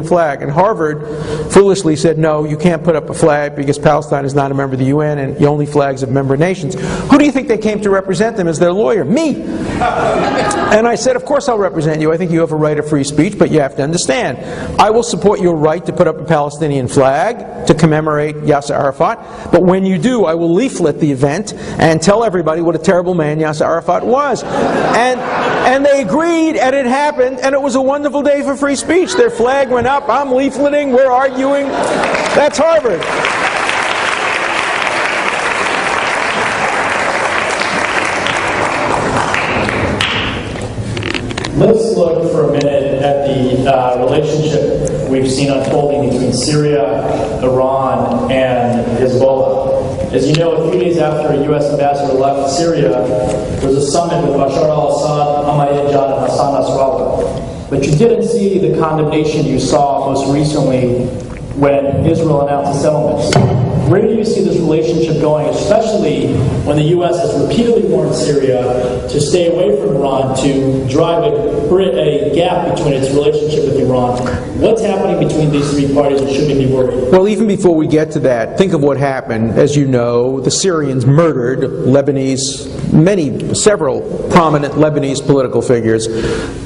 flag, and Harvard foolishly said, no, you can't put up a flag because Palestine is not a member of the UN and the only flags of member nations. Who do you think they came to represent them as their lawyer? Me! And I said, of course I'll represent you. I think you have a right of free speech, but you have to understand, I will support your right to put up a Palestinian flag to commemorate Yasser Arafat, but when you do, I will leaflet the event and tell everybody what a terrible man Yasser Arafat was. And they agreed, and it happened, and it was a wonderful day for free speech. Their flag went up, I'm leafleting, we're arguing. That's Harvard. Let's look for a minute at the relationship we've seen unfolding between Syria, Iran, and Hezbollah. As you know, a few days after a U.S. ambassador left Syria, there was a summit with Bashar al-Assad, Ahmadinejad, and Hassan Nasrallah. But you didn't see the condemnation you saw most recently when Israel announced a settlement. Where do you see this relationship going, especially when the U.S. has repeatedly warned Syria to stay away from Iran, to drive a gap between its relationship with Iran? What's happening between these three parties, and should we be worried? Well, even before we get to that, think of what happened. As you know, the Syrians murdered several prominent Lebanese political figures.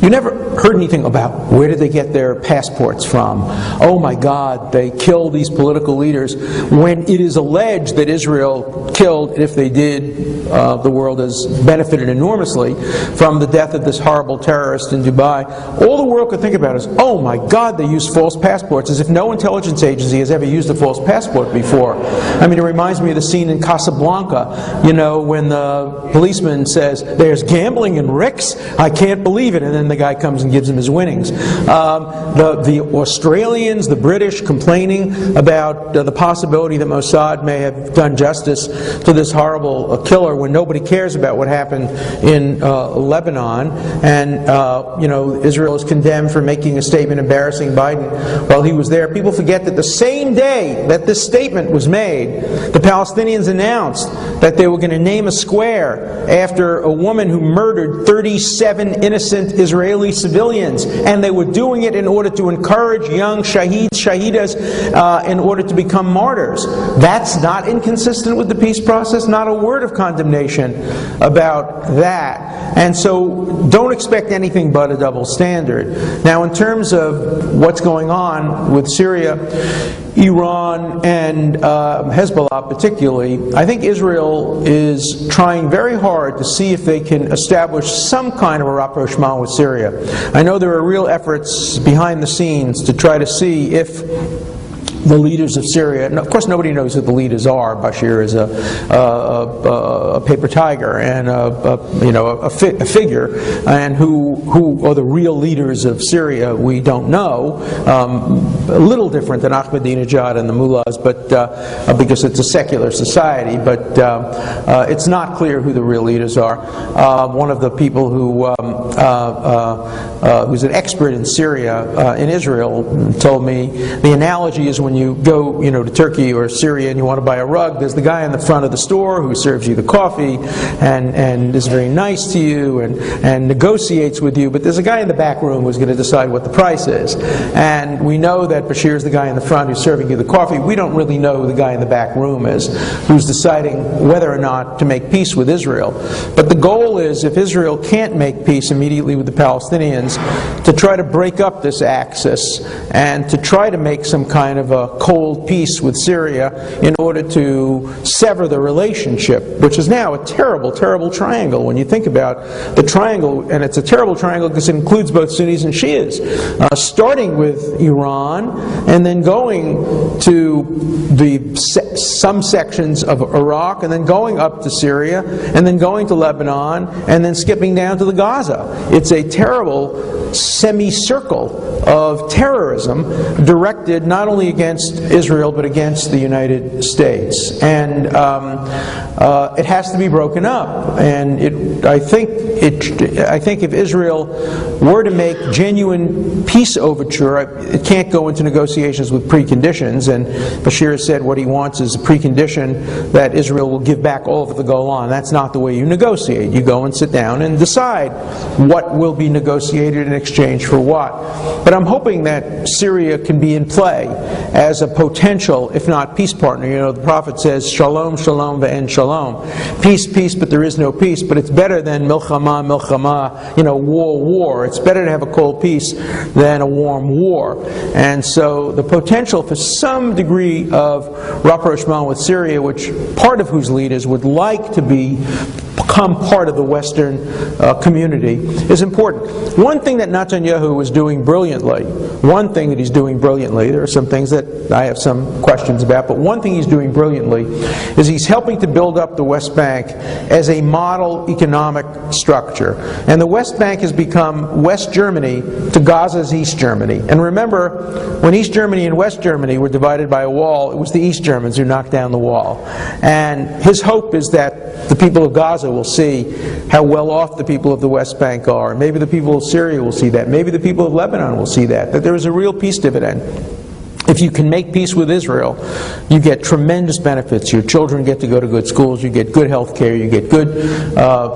You never heard anything about where did they get their passports from. Oh my God, they killed these political leaders. When it is alleged that Israel killed, and if they did, the world has benefited enormously from the death of this horrible terrorist in Dubai. All the world could think about is, oh my God, they used false passports, as if no intelligence agency has ever used a false passport before. I mean, it reminds me of the scene in Casablanca, you know, when the policeman says, there's gambling in Rick's? I can't believe it. And then the guy comes and gives him his winnings. The Australians, the British complaining about the possibility that Mossad may have done justice to this horrible killer when nobody cares about what happened in Lebanon. And, you know, Israel is condemned for making a statement embarrassing Biden while he was there. People forget that the same day that this statement was made, the Palestinians announced that they were going to name a square after a woman who murdered 37 innocent Israeli civilians. And they were doing it in order to encourage young shahidas in order to become martyrs. That's not inconsistent with the peace process. Not a word of condemnation about that. And so don't expect anything but a double standard. Now, in terms of what's going on with Syria, Iran, and Hezbollah particularly, I think Israel is trying very hard to see if they can establish some kind of a rapprochement with Syria. I know there are real efforts behind the scenes to try to see if the leaders of Syria, and of course nobody knows who the leaders are. Bashir is a paper tiger and a figure, and who are the real leaders of Syria we don't know. A little different than Ahmadinejad and the mullahs, but because it's a secular society. But it's not clear who the real leaders are. One of the people who who's an expert in Syria in Israel told me the analogy is when you go, to Turkey or Syria and you want to buy a rug, there's the guy in the front of the store who serves you the coffee and is very nice to you and negotiates with you, but there's a guy in the back room who's going to decide what the price is. And we know that Bashir is the guy in the front who's serving you the coffee. We don't really know who the guy in the back room is who's deciding whether or not to make peace with Israel. But the goal is, if Israel can't make peace immediately with the Palestinians, to try to break up this axis and to try to make some kind of a cold peace with Syria in order to sever the relationship, which is now a terrible, terrible triangle when you think about the triangle. And it's a terrible triangle because it includes both Sunnis and Shias, starting with Iran and then going to some sections of Iraq and then going up to Syria and then going to Lebanon and then skipping down to the Gaza. It's a terrible semicircle of terrorism directed not only against Israel but against the United States. And it has to be broken up. And I think if Israel were to make genuine peace overture, it can't go into negotiations with preconditions, and Bashir has said what he wants is a precondition that Israel will give back all of the Golan. That's not the way you negotiate. You go and sit down and decide what will be negotiated in exchange for what. But I'm hoping that Syria can be in play as a potential, if not peace partner. You know, the prophet says, Shalom, Shalom, ve'en Shalom. Peace, peace, but there is no peace. But it's better than milchama, milchama, you know, war, war. It's better to have a cold peace than a warm war. And so the potential for some degree of rapprochement with Syria, which part of whose leaders would like to become part of the Western community, is important. One thing that Netanyahu is doing brilliantly, there are some things that I have some questions about, but one thing he's doing brilliantly is he's helping to build up the West Bank as a model economic structure. And the West Bank has become West Germany to Gaza's East Germany. And remember, when East Germany and West Germany were divided by a wall, it was the East Germans who knocked down the wall. And his hope is that the people of Gaza will see how well off the people of the West Bank are. Maybe the people of Syria will see that. Maybe the people of Lebanon will see that there is a real peace dividend. If you can make peace with Israel, you get tremendous benefits. Your children get to go to good schools, you get good health care, you get good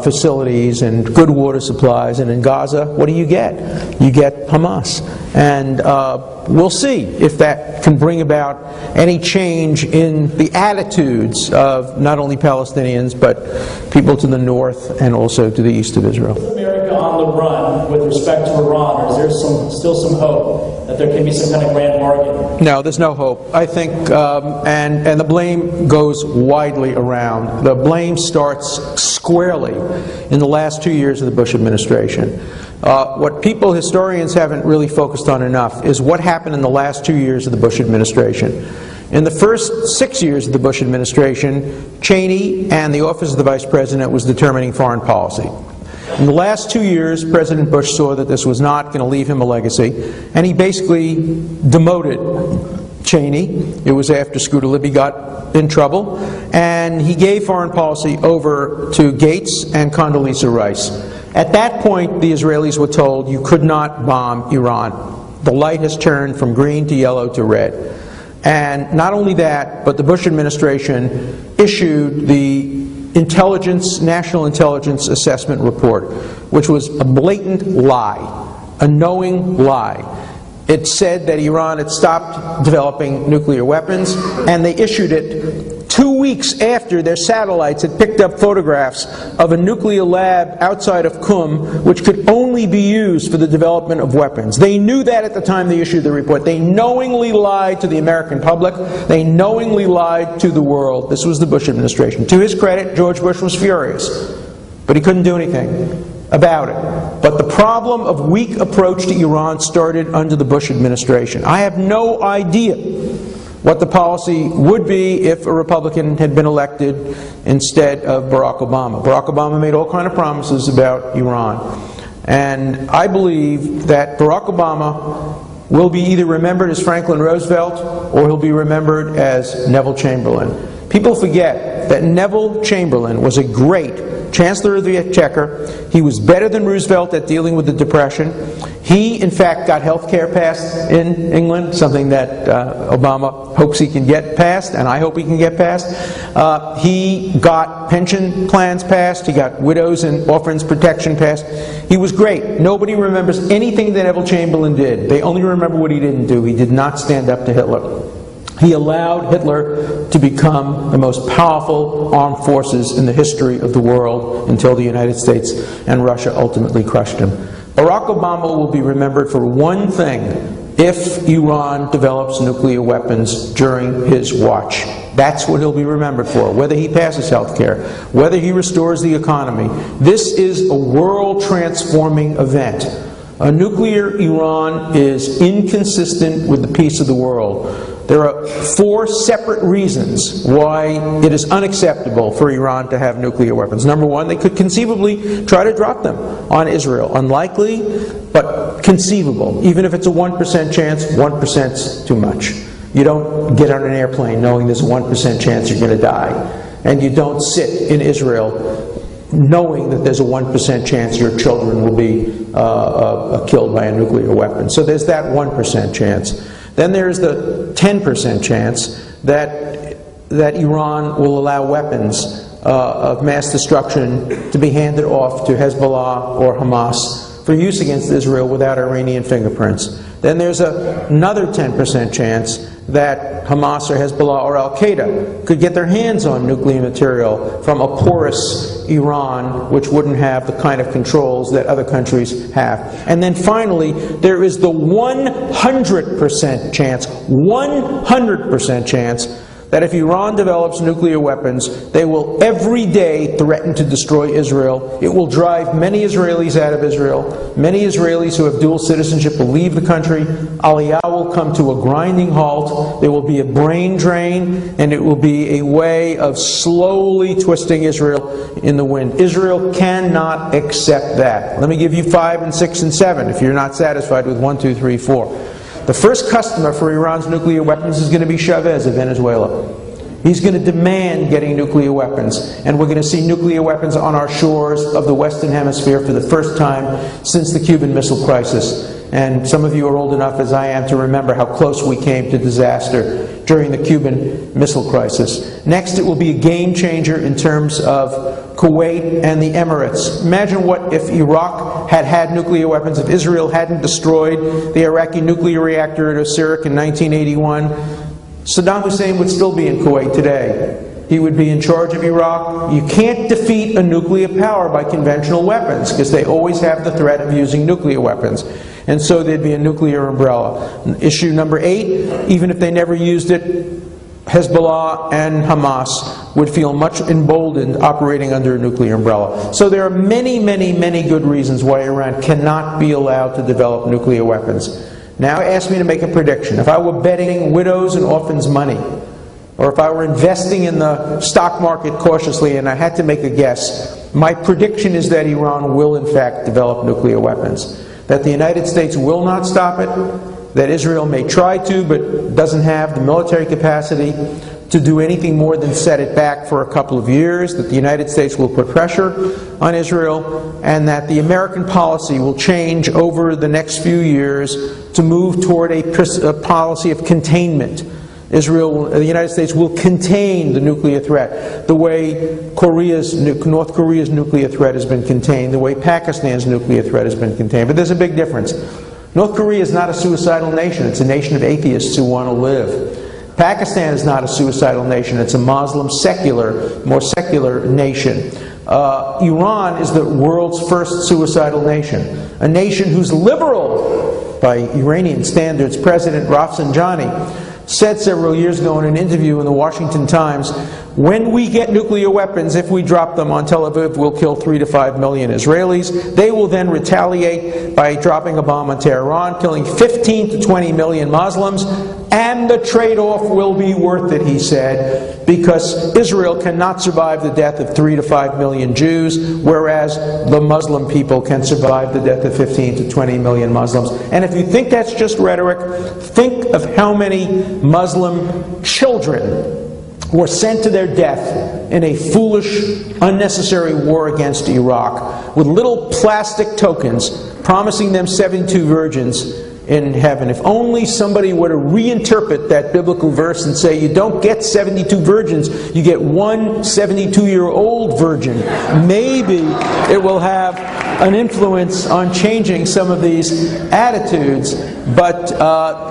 facilities and good water supplies. And in Gaza, what do you get? You get Hamas. And we'll see if that can bring about any change in the attitudes of not only Palestinians, but people to the north and also to the east of Israel. Is America on the run with respect to Iran, or is there still some hope that there can be some kind of grand bargain? No, there's no hope. I think, and the blame goes widely around. The blame starts squarely in the last 2 years of the Bush administration. What historians haven't really focused on enough is what happened in the last 2 years of the Bush administration. In the first 6 years of the Bush administration, Cheney and the Office of the Vice President was determining foreign policy. In the last 2 years, President Bush saw that this was not going to leave him a legacy, and he basically demoted Cheney. It was after Scooter Libby got in trouble, and he gave foreign policy over to Gates and Condoleezza Rice. At that point, the Israelis were told you could not bomb Iran. The light has turned from green to yellow to red. And not only that, but the Bush administration issued the National Intelligence Assessment Report, which was a blatant lie, a knowing lie. It said that Iran had stopped developing nuclear weapons, and they issued it 2 weeks after their satellites had picked up photographs of a nuclear lab outside of Qum, which could only be used for the development of weapons. They knew that at the time they issued the report. They knowingly lied to the American public. They knowingly lied to the world. This was the Bush administration. To his credit, George Bush was furious, but he couldn't do anything about it. But the problem of weak approach to Iran started under the Bush administration. I have no idea what the policy would be if a Republican had been elected instead of Barack Obama. Barack Obama made all kinds of promises about Iran. And I believe that Barack Obama will be either remembered as Franklin Roosevelt or he'll be remembered as Neville Chamberlain. People forget that Neville Chamberlain was a great Chancellor of the Exchequer. He was better than Roosevelt at dealing with the Depression. He, in fact, got health care passed in England, something that Obama hopes he can get passed, and I hope he can get passed. He got pension plans passed. He got widows and orphans protection passed. He was great. Nobody remembers anything that Neville Chamberlain did. They only remember what he didn't do. He did not stand up to Hitler. He allowed Hitler to become the most powerful armed forces in the history of the world until the United States and Russia ultimately crushed him. Barack Obama will be remembered for one thing: if Iran develops nuclear weapons during his watch. That's what he'll be remembered for, whether he passes health care, whether he restores the economy. This is a world-transforming event. A nuclear Iran is inconsistent with the peace of the world. There are 4 separate reasons why it is unacceptable for Iran to have nuclear weapons. Number 1, they could conceivably try to drop them on Israel. Unlikely, but conceivable. Even if it's a 1% chance, 1%'s too much. You don't get on an airplane knowing there's a 1% chance you're going to die. And you don't sit in Israel knowing that there's a 1% chance your children will be killed by a nuclear weapon. So there's that 1% chance. Then there's the 10% chance that Iran will allow weapons of mass destruction to be handed off to Hezbollah or Hamas for use against Israel without Iranian fingerprints. Then there's another 10% chance that Hamas or Hezbollah or Al-Qaeda could get their hands on nuclear material from a porous Iran, which wouldn't have the kind of controls that other countries have. And then finally, there is the 100% chance, 100% chance, that if Iran develops nuclear weapons, they will every day threaten to destroy Israel. It will drive many Israelis out of Israel. Many Israelis who have dual citizenship will leave the country. Aliyah will come to a grinding halt. There will be a brain drain, and it will be a way of slowly twisting Israel in the wind. Israel cannot accept that. Let me give you 5 and 6 and 7 if you're not satisfied with 1, 2, 3, 4. The first customer for Iran's nuclear weapons is going to be Chavez of Venezuela. He's going to demand getting nuclear weapons, and we're going to see nuclear weapons on our shores of the Western Hemisphere for the first time since the Cuban Missile Crisis. And some of you are old enough, as I am, to remember how close we came to disaster during the Cuban Missile Crisis. Next, it will be a game changer in terms of Kuwait and the Emirates. Imagine what if Iraq had had nuclear weapons, if Israel hadn't destroyed the Iraqi nuclear reactor at Osirak in 1981. Saddam Hussein would still be in Kuwait today. He would be in charge of Iraq. You can't defeat a nuclear power by conventional weapons because they always have the threat of using nuclear weapons. And so there'd be a nuclear umbrella. Issue number 8, even if they never used it, Hezbollah and Hamas would feel much emboldened operating under a nuclear umbrella. So there are many, many, many good reasons why Iran cannot be allowed to develop nuclear weapons. Now ask me to make a prediction. If I were betting widows and orphans money, or if I were investing in the stock market cautiously and I had to make a guess, my prediction is that Iran will in fact develop nuclear weapons. That the United States will not stop it, that Israel may try to but doesn't have the military capacity to do anything more than set it back for a couple of years, that the United States will put pressure on Israel, and that the American policy will change over the next few years to move toward a policy of containment. The United States will contain the nuclear threat the way North Korea's nuclear threat has been contained, the way Pakistan's nuclear threat has been contained. But there's a big difference. North Korea is not a suicidal nation. It's a nation of atheists who want to live. Pakistan is not a suicidal nation. It's a Muslim, more secular nation. Iran is the world's first suicidal nation. A nation whose liberal, by Iranian standards, President Rafsanjani said several years ago in an interview in the Washington Times, when we get nuclear weapons, if we drop them on Tel Aviv, we'll kill 3 to 5 million Israelis. They will then retaliate by dropping a bomb on Tehran, killing 15 to 20 million Muslims, and the trade-off will be worth it, he said, because Israel cannot survive the death of 3 to 5 million Jews, whereas the Muslim people can survive the death of 15 to 20 million Muslims. And if you think that's just rhetoric, think of how many Muslim children were sent to their death in a foolish, unnecessary war against Iraq with little plastic tokens promising them 72 virgins in heaven. If only somebody were to reinterpret that biblical verse and say, you don't get 72 virgins, you get one 72-year-old virgin. Maybe it will have an influence on changing some of these attitudes, but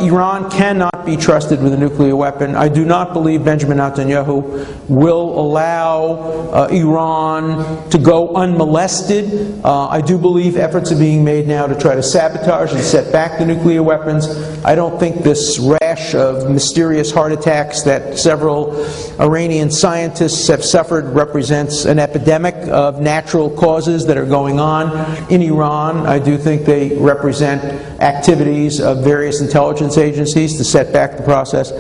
Iran cannot be trusted with a nuclear weapon. I do not believe Benjamin Netanyahu will allow Iran to go unmolested. I do believe efforts are being made now to try to sabotage and set back the nuclear weapons. I don't think this rash of mysterious heart attacks that several Iranian scientists have suffered represents an epidemic of natural causes that are going on in Iran. I do think they represent activities of various intelligence agencies to set back the process.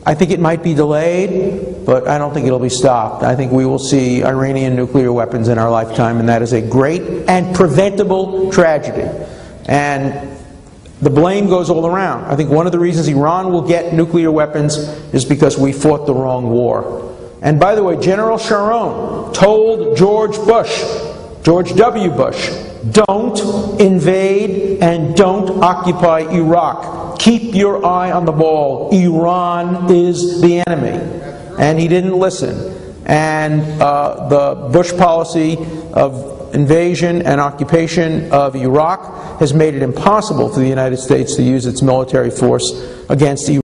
I think it might be delayed, but I don't think it'll be stopped. I think we will see Iranian nuclear weapons in our lifetime, and that is a great and preventable tragedy. And the blame goes all around. I think one of the reasons Iran will get nuclear weapons is because we fought the wrong war. And by the way, General Sharon told George W. Bush, don't invade and don't occupy Iraq. Keep your eye on the ball. Iran is the enemy. And he didn't listen. And the Bush policy of invasion and occupation of Iraq has made it impossible for the United States to use its military force against Iraq.